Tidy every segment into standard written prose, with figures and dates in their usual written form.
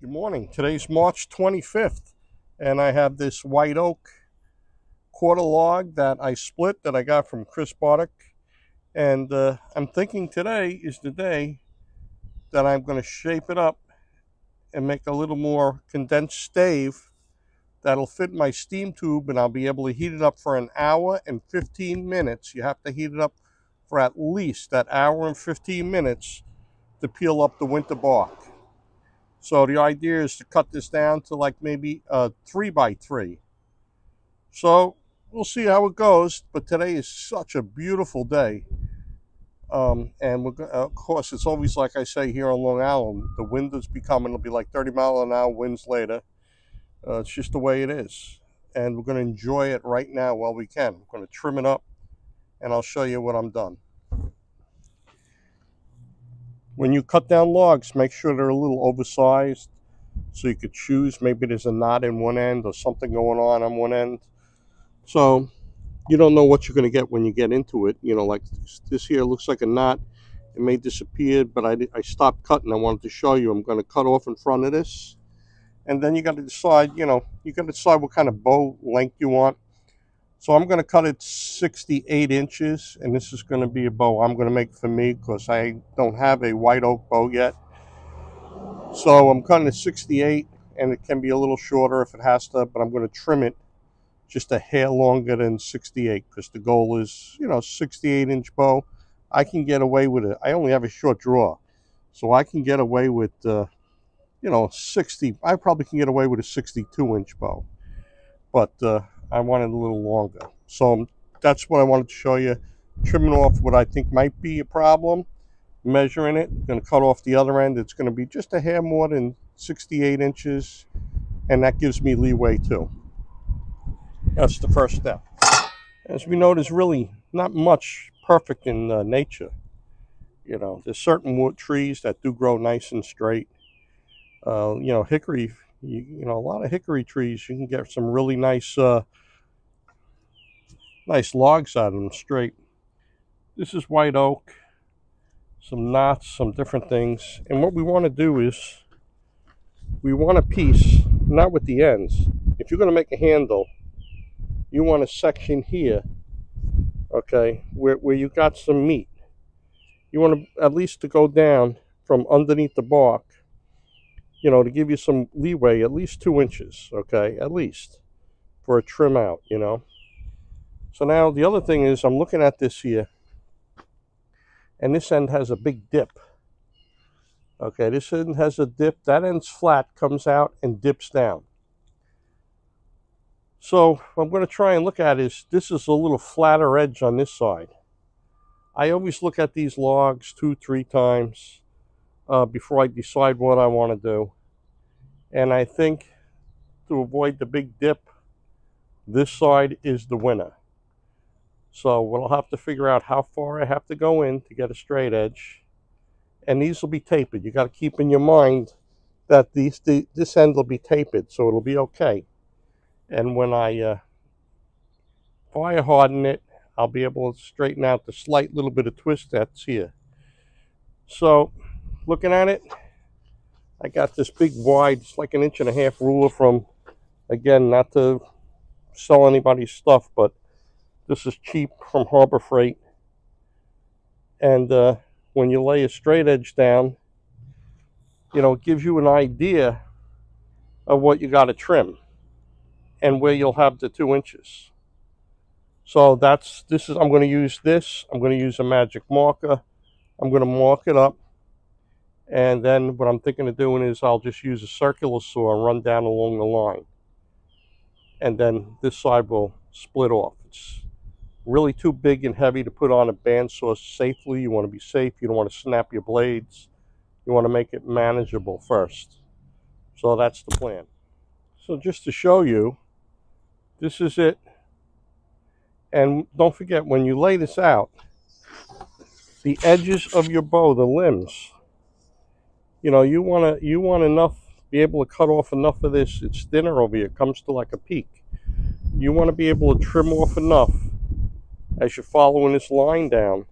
Good morning. Today's March 25th, and I have this white oak quarter log that I split that I got from Chris Bartek. And I'm thinking today is the day that I'm going to shape it up and make a little more condensed stave that'll fit my steam tube, and I'll be able to heat it up for an hour and 15 minutes. You have to heat it up for at least that hour and 15 minutes to peel up the winter bark. So the idea is to cut this down to like maybe a 3x3. So we'll see how it goes, but today is such a beautiful day. And of course, it's always like I say here on Long Island, the wind is becoming, it'll be like 30-mile-an-hour winds later. It's just the way it is. And we're going to enjoy it right now while we can. We're going to trim it up, and I'll show you what I'm done. When you cut down logs, make sure they're a little oversized so you could choose. Maybe there's a knot in one end or something going on one end. So you don't know what you're going to get when you get into it. You know, like this here looks like a knot. It may disappear, but I stopped cutting. I wanted to show you. I'm going to cut off in front of this. And then you got to decide, you got to decide what kind of bow length you want. So I'm going to cut it 68 inches, and this is going to be a bow I'm going to make for me because I don't have a white oak bow yet. So I'm cutting it 68, and it can be a little shorter if it has to, but I'm going to trim it just a hair longer than 68 because the goal is, 68-inch bow. I can get away with it. I only have a short draw, so I can get away with, 60. I probably can get away with a 62-inch bow, but I wanted a little longer. So that's what I wanted to show you. Trimming off what I think might be a problem, measuring it, going to cut off the other end. It's going to be just a hair more than 68 inches, and that gives me leeway too. That's the first step. As we know, there's really not much perfect in nature. There's certain wood trees that do grow nice and straight. Hickory, a lot of hickory trees, you can get some really nice nice logs out of them straight. This is white oak, some knots, some different things. And what we want to do is we want a piece, not with the ends. If you're going to make a handle, you want a section here, okay, where you got some meat. You want to at least to go down from underneath the bark, to give you some leeway, at least 2 inches, okay, at least, for a trim out, So now the other thing is I'm looking at this here, and this end has a big dip. Okay, this end has a dip. That end's flat, comes out, and dips down. So what I'm going to try and look at is, this is a little flatter edge on this side. I always look at these logs 2-3 times before I decide what I want to do. And I think to avoid the big dip, this side is the winner. So we'll have to figure out how far I have to go in to get a straight edge. And these will be tapered. You got to keep in your mind that this end will be tapered, so it'll be okay. And when I fire harden it, I'll be able to straighten out the slight little bit of twist that's here. So looking at it, I got this big wide, it's like 1.5 inch ruler from, again, not to sell anybody's stuff, but this is cheap from Harbor Freight. And when you lay a straight edge down, it gives you an idea of what you got to trim and where you'll have the 2 inches. So I'm going to use this. I'm going to use a magic marker. I'm going to mark it up. And then what I'm thinking of doing is I'll just use a circular saw and run down along the line. And then this side will split off. It's really too big and heavy to put on a bandsaw safely. You want to be safe. You don't want to snap your blades. You want to make it manageable first. So that's the plan. So just to show you, this is it. And don't forget, when you lay this out, the edges of your bow, the limbs, you want enough, be able to cut off enough of this. It's thinner over here. It comes to like a peak. You want to be able to trim off enough as you're following this line down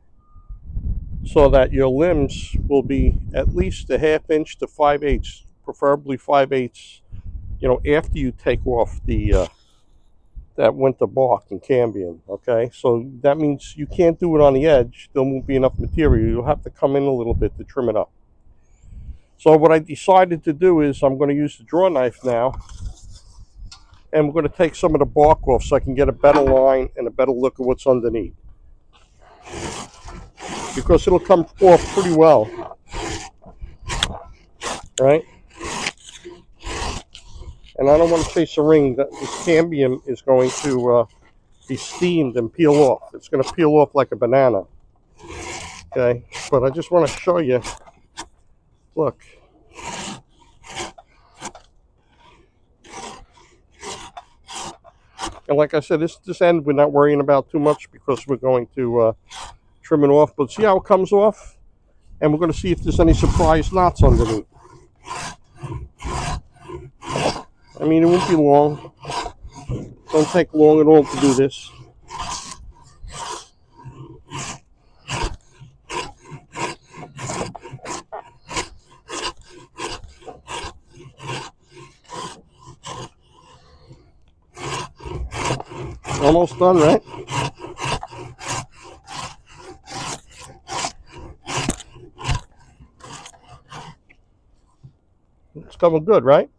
so that your limbs will be at least 1/2 inch to 5/8 preferably 5/8, after you take off the that winter bark and cambium. Okay, so that means you can't do it on the edge. There won't be enough material. You'll have to come in a little bit to trim it up. So what I decided to do is I'm going to use the draw knife now, and we're going to take some of the bark off so I can get a better line and a better look at what's underneath, because it'll come off pretty well, right? And I don't want to chase a ring. This cambium is going to be steamed and peel off. It's going to peel off like a banana. Okay, but I just want to show you. Look. And like I said, this end we're not worrying about too much because we're going to trim it off. But see how it comes off? And we're going to see if there's any surprise knots underneath. I mean, it won't be long. Don't take long at all to do this. Almost done, right? It's coming good, right?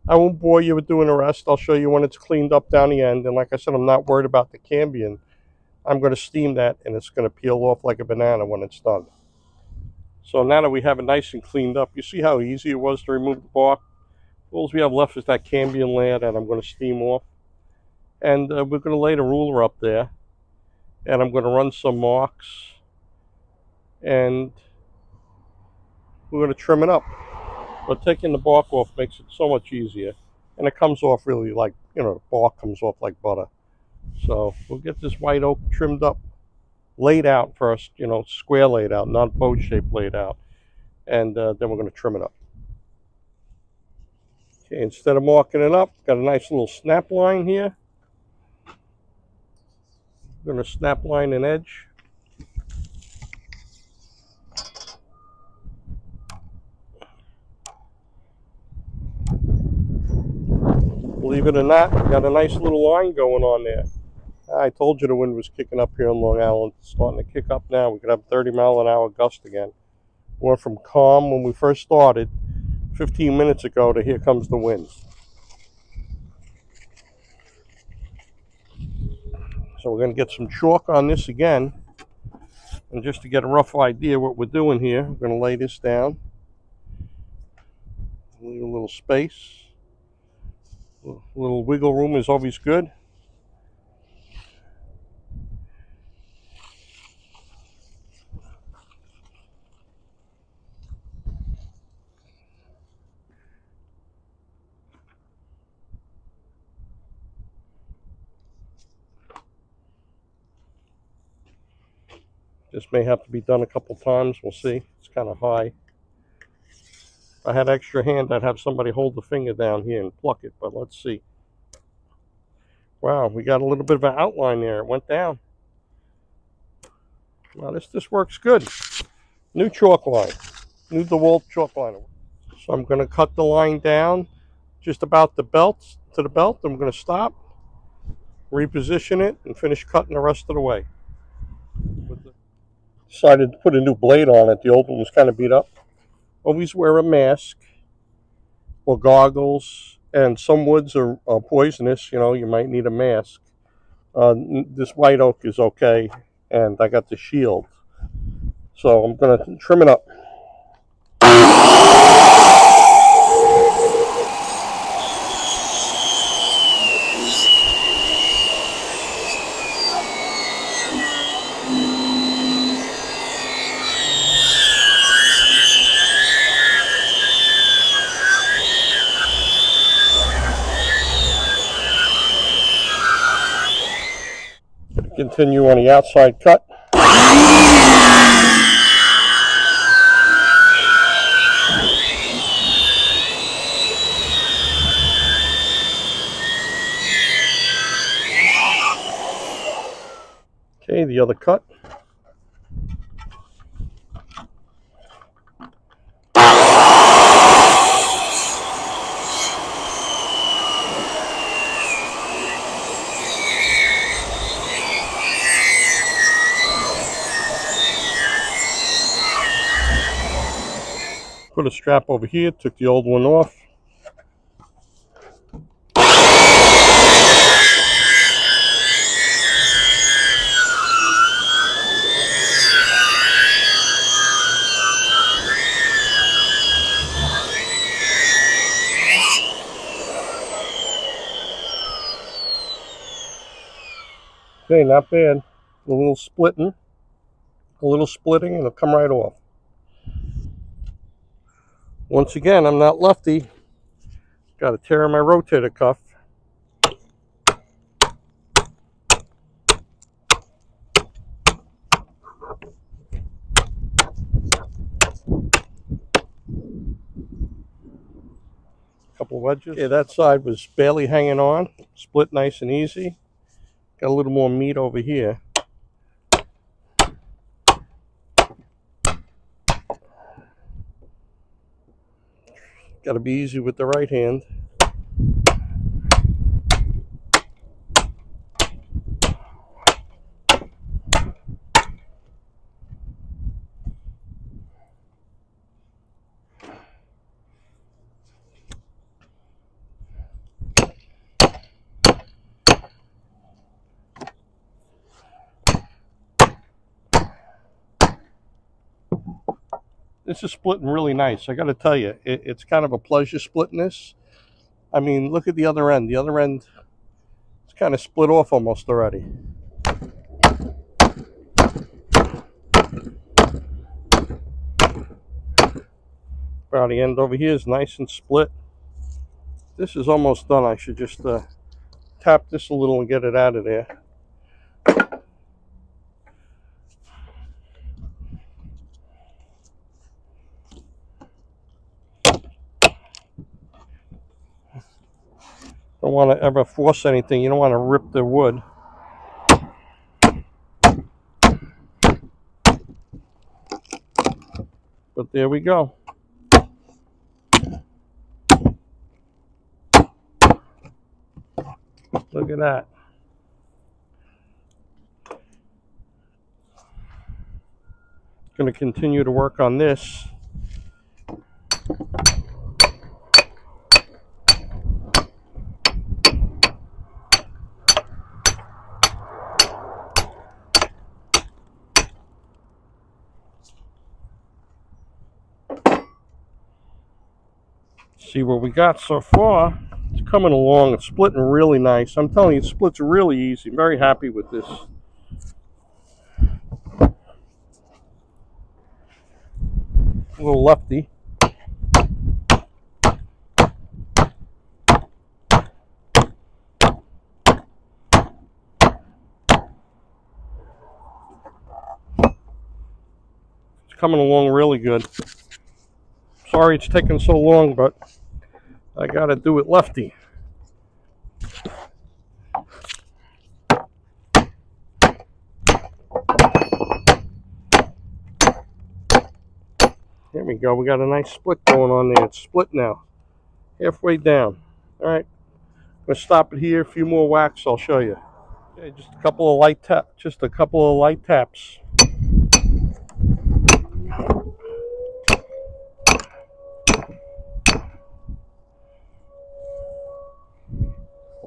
I won't bore you with doing the rest. I'll show you when it's cleaned up down the end. And like I said, I'm not worried about the cambium. I'm going to steam that, and it's going to peel off like a banana when it's done. So now that we have it nice and cleaned up, you see how easy it was to remove the bark? All we have left is that cambium layer that I'm going to steam off. And we're going to lay the ruler up there. And I'm going to run some marks. And we're going to trim it up. But taking the bark off makes it so much easier. And it comes off really like, the bark comes off like butter. So we'll get this white oak trimmed up, laid out first, square laid out, not bow shaped laid out. And then we're going to trim it up. Okay, instead of marking it up, got a nice little snap line here. I'm going to snap line an edge. Believe it or not, got a nice little line going on there. I told you the wind was kicking up here in Long Island. It's starting to kick up now. We could have 30-mile-an-hour gust again. Went from calm when we first started 15 minutes ago to here comes the wind. So we're going to get some chalk on this again. And just to get a rough idea what we're doing here, we're going to lay this down. Leave a little space. A little wiggle room is always good. This may have to be done a couple times. We'll see. It's kind of high. If I had extra hand, I'd have somebody hold the finger down here and pluck it, but let's see. Wow, we got a little bit of an outline there. It went down. Wow, this works good. New chalk line. New DeWalt chalk line. So I'm going to cut the line down just about the belt, to the belt. I'm going to stop, reposition it, and finish cutting the rest of the way. Decided to put a new blade on it. The old one was kind of beat up. Always wear a mask or goggles, and some woods are poisonous. You might need a mask. This white oak is okay, and I got the shield. So I'm going to trim it up. Continue on the outside cut. Okay, the other cut. Put a strap over here, took the old one off. Okay, not bad. A little splitting, and it'll come right off. Once again, I'm not lefty. Got to tear my rotator cuff. Couple wedges. Okay, that side was barely hanging on. Split nice and easy. Got a little more meat over here. Got to be easy with the right hand. This is splitting really nice. I got to tell you, it's kind of a pleasure splitting this. I mean, look at the other end. The other end is kind of split off almost already. Well, the end over here is nice and split. This is almost done. I should just tap this a little and get it out of there. Don't want to ever force anything. You don't want to rip the wood. But there we go. Look at that. Going to continue to work on this. See what we got so far. It's coming along. It's splitting really nice. I'm telling you, it splits really easy. I'm very happy with this. A little lefty. It's coming along really good. Sorry it's taking so long, but I gotta do it lefty. There we go. We got a nice split going on there. It's split now. Halfway down. Alright. I'm gonna stop it here. A few more whacks, I'll show you. Okay, just a couple of light taps.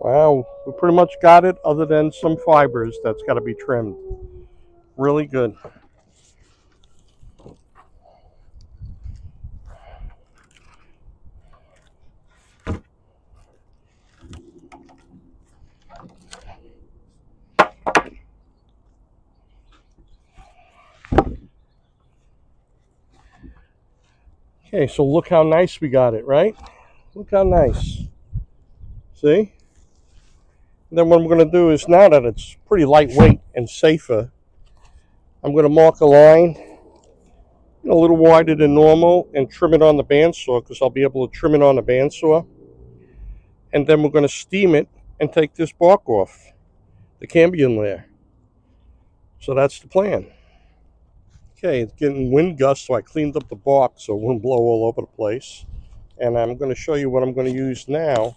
Wow, we pretty much got it, other than some fibers that's got to be trimmed. Really good. Okay, so look how nice we got it, right? Look how nice. See? Then what I'm going to do is, now that it's pretty lightweight and safer, I'm going to mark a line a little wider than normal and trim it on the bandsaw, because I'll be able to trim it on the bandsaw. And then we're going to steam it and take this bark off, the cambium layer. So that's the plan. Okay, it's getting wind gusts, so I cleaned up the bark so it wouldn't blow all over the place. And I'm going to show you what I'm going to use now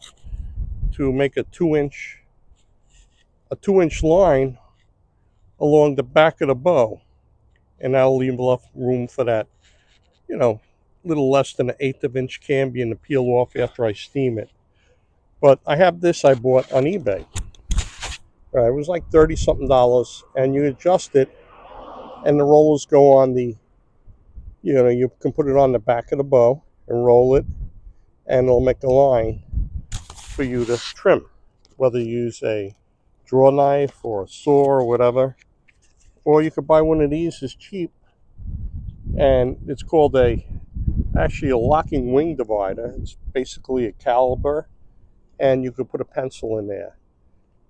to make a 2-inch line along the back of the bow, and that'll leave enough room for that, little less than an eighth of inch cambium to peel off after I steam it. But I have this I bought on eBay. It was like 30 something dollars, and you adjust it, and the rollers go on the, you can put it on the back of the bow and roll it, and it'll make a line for you to trim, whether you use a draw knife or a saw or whatever. Or you could buy one of these. It's cheap, and it's called actually a locking wing divider. It's basically a caliber, and you could put a pencil in there,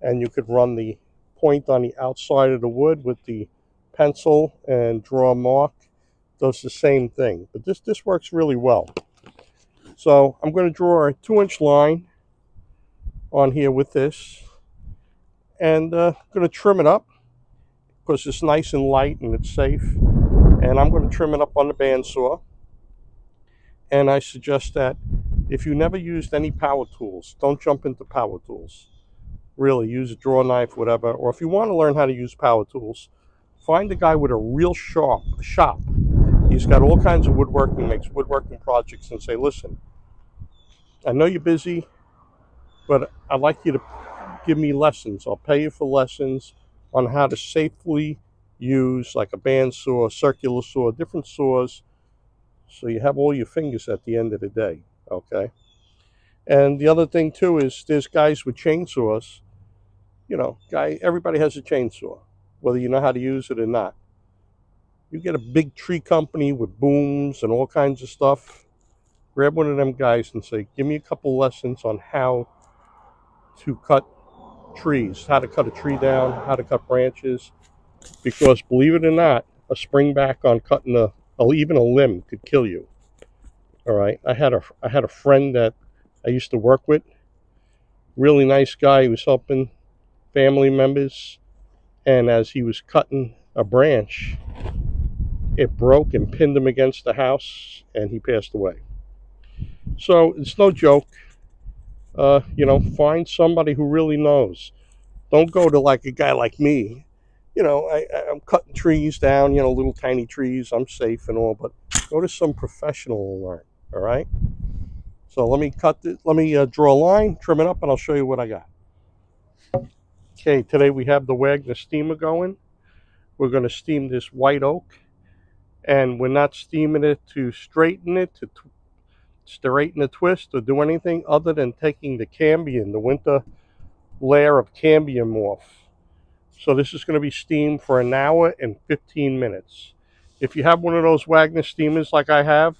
and you could run the point on the outside of the wood with the pencil and draw a mark. Does the same thing, but this works really well. So I'm going to draw a 2-inch line on here with this, and I'm going to trim it up because it's nice and light and it's safe. And I'm going to trim it up on the bandsaw. And I suggest that if you never used any power tools, don't jump into power tools. Really, use a draw knife, whatever. Or if you want to learn how to use power tools, find a guy with a real shop. He's got all kinds of woodworking, makes woodworking projects, and say, listen, I know you're busy, but I'd like you to give me lessons. I'll pay you for lessons on how to safely use like a bandsaw, circular saw, different saws, so you have all your fingers at the end of the day, okay? And the other thing too is there's guys with chainsaws. Everybody has a chainsaw, whether you know how to use it or not. You get a big tree company with booms and all kinds of stuff, grab one of them guys and say, give me a couple lessons on how to cut trees, how to cut a tree down, how to cut branches. Because believe it or not, a spring back on cutting even a limb could kill you. All right, I had a friend that I used to work with, really nice guy. He was helping family members, and as he was cutting a branch, it broke and pinned him against the house, and he passed away. So it's no joke. Find somebody who really knows. Don't go to like a guy like me. I'm cutting trees down, little tiny trees. I'm safe and all, but go to some professional and learn. All right. So let me draw a line, trim it up, and I'll show you what I got. Okay, today we have the Wagner steamer going. We're going to steam this white oak, and we're not steaming it to straighten it, to straighten the twist, or do anything other than taking the cambium, the winter layer of cambium off. So this is going to be steamed for 1 hour and 15 minutes. If you have one of those Wagner steamers like I have,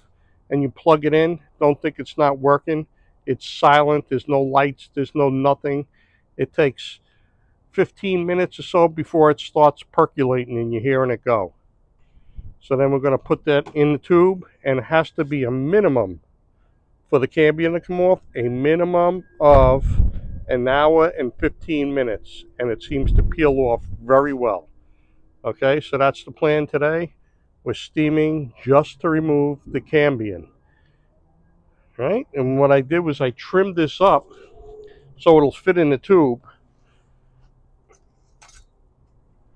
and you plug it in, don't think it's not working. It's silent. There's no lights. There's no nothing. It takes 15 minutes or so before it starts percolating and you're hearing it go. So then we're going to put that in the tube, and it has to be a minimum for the cambium to come off, a minimum of 1 hour and 15 minutes, and it seems to peel off very well. Okay, so that's the plan today. We're steaming just to remove the cambium. Right, and what I did was I trimmed this up so it'll fit in the tube.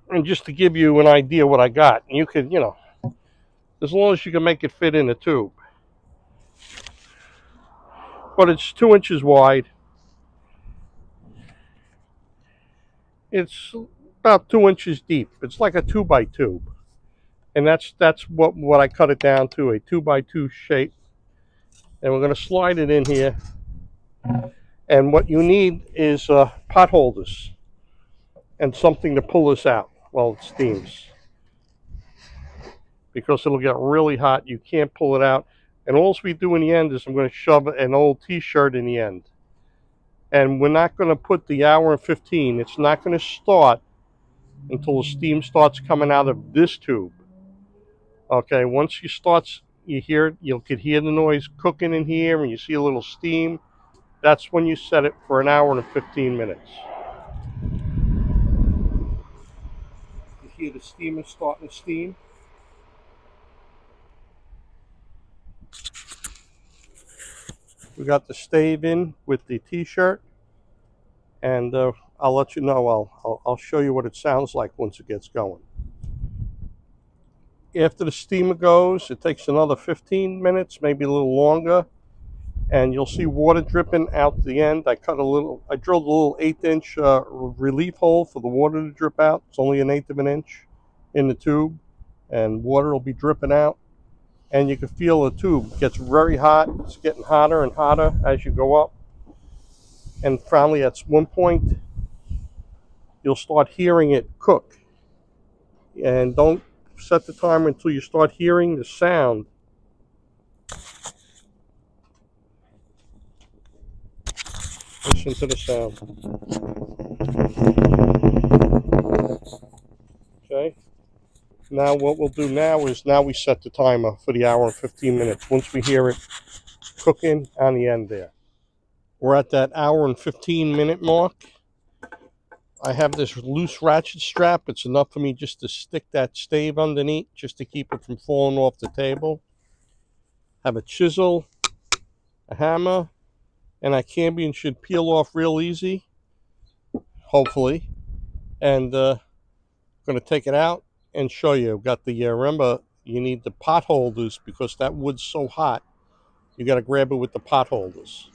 And just to give you an idea what I got, you could, as long as you can make it fit in the tube. But it's 2 inches wide. It's about 2 inches deep. It's like a 2x2. And that's what I cut it down to, a 2x2 shape. And we're going to slide it in here. And what you need is pot holders and something to pull this out while it steams, because it'll get really hot. You can't pull it out. And all we do in the end is I'm going to shove an old t-shirt in the end. And we're not going to put the 1 hour and 15. It's not going to start until the steam starts coming out of this tube. Okay, once you could hear the noise cooking in here, and you see a little steam. That's when you set it for 1 hour and 15 minutes. You hear the steamer starting to steam. We got the stave in with the t-shirt, and I'll let you know. I'll show you what it sounds like once it gets going. after the steamer goes, it takes another 15 minutes, maybe a little longer, and you'll see water dripping out the end. I drilled a little 1/8" relief hole for the water to drip out. It's only 1/8 of an inch in the tube, and water will be dripping out. And you can feel the tube gets very hot. It's getting hotter and hotter as you go up. And finally, at one point, you'll start hearing it cook. And don't set the timer until you start hearing the sound. Listen to the sound. Okay. Now what we'll do now is we set the timer for the hour and 15 minutes. Once we hear it cooking on the end there. We're at that hour and 15-minute mark. I have this loose ratchet strap. It's enough for me just to stick that stave underneath, just to keep it from falling off the table. Have a chisel, a hammer, and that cambium should peel off real easy, hopefully. And I'm going to take it out and show you. I've got the, remember, you need the pot holders because that wood's so hot. You got to grab it with the pot holders.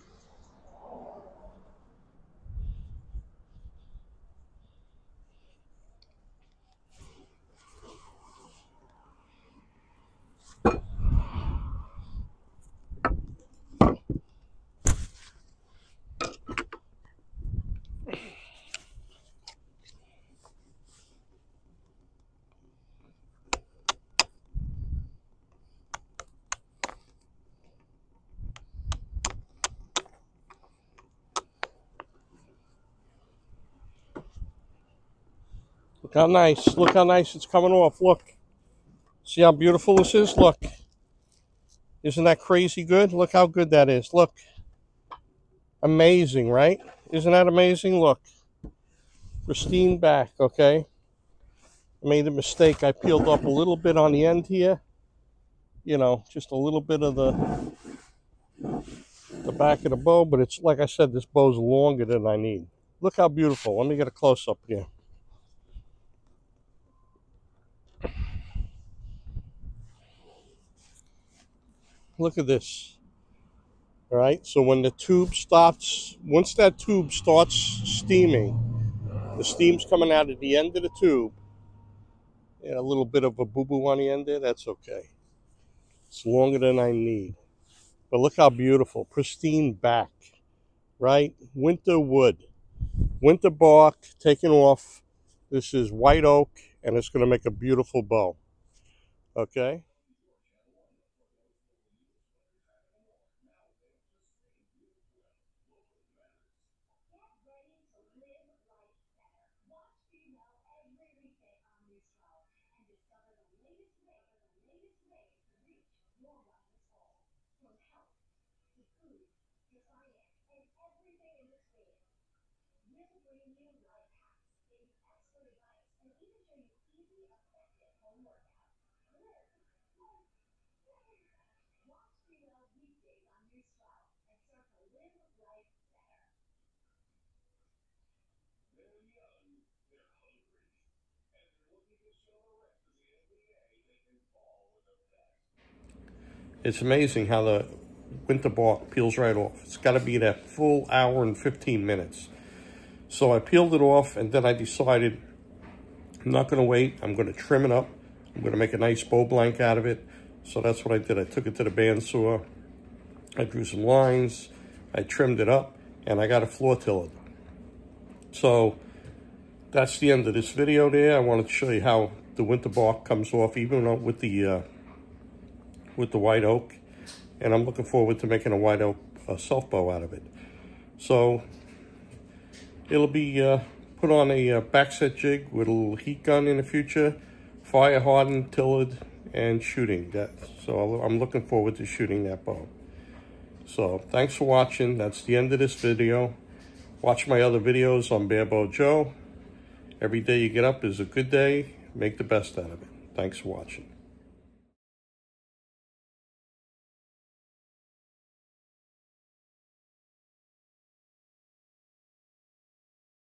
Look how nice it's coming off. Look, see how beautiful this is? Look, isn't that crazy good? Look how good that is. Look, amazing, right? Isn't that amazing? Look, pristine back. Okay, I made a mistake. I peeled up a little bit on the end here, you know, just a little bit of the back of the bow, but it's like I said, this bow's longer than I need. Look how beautiful. Let me get a close-up here. Look at this. All right, so when the tube starts, once that tube starts steaming, the steam's coming out at the end of the tube. And a little bit of a boo-boo on the end there, that's okay. It's longer than I need. But look how beautiful, pristine back, right? Winter wood, winter bark taken off. This is white oak, and it's going to make a beautiful bow. Okay? It's amazing how the winter bark peels right off. It's got to be that full hour and 15 minutes. So I peeled it off, and then I decided I'm not going to wait. I'm going to trim it up. I'm going to make a nice bow blank out of it. So that's what I did. I took it to the bandsaw. I drew some lines. I trimmed it up, and I got a floor tiller. So that's the end of this video there. I wanted to show you how the winter bark comes off, even with the white oak. And I'm looking forward to making a white oak self bow out of it. So it'll be put on a backset jig with a little heat gun in the future, fire hardened, tillered, and shooting that. So I'm looking forward to shooting that bow. So thanks for watching. That's the end of this video. Watch my other videos on Bare Bow Joe. Every day you get up is a good day. Make the best out of it. Thanks for watching.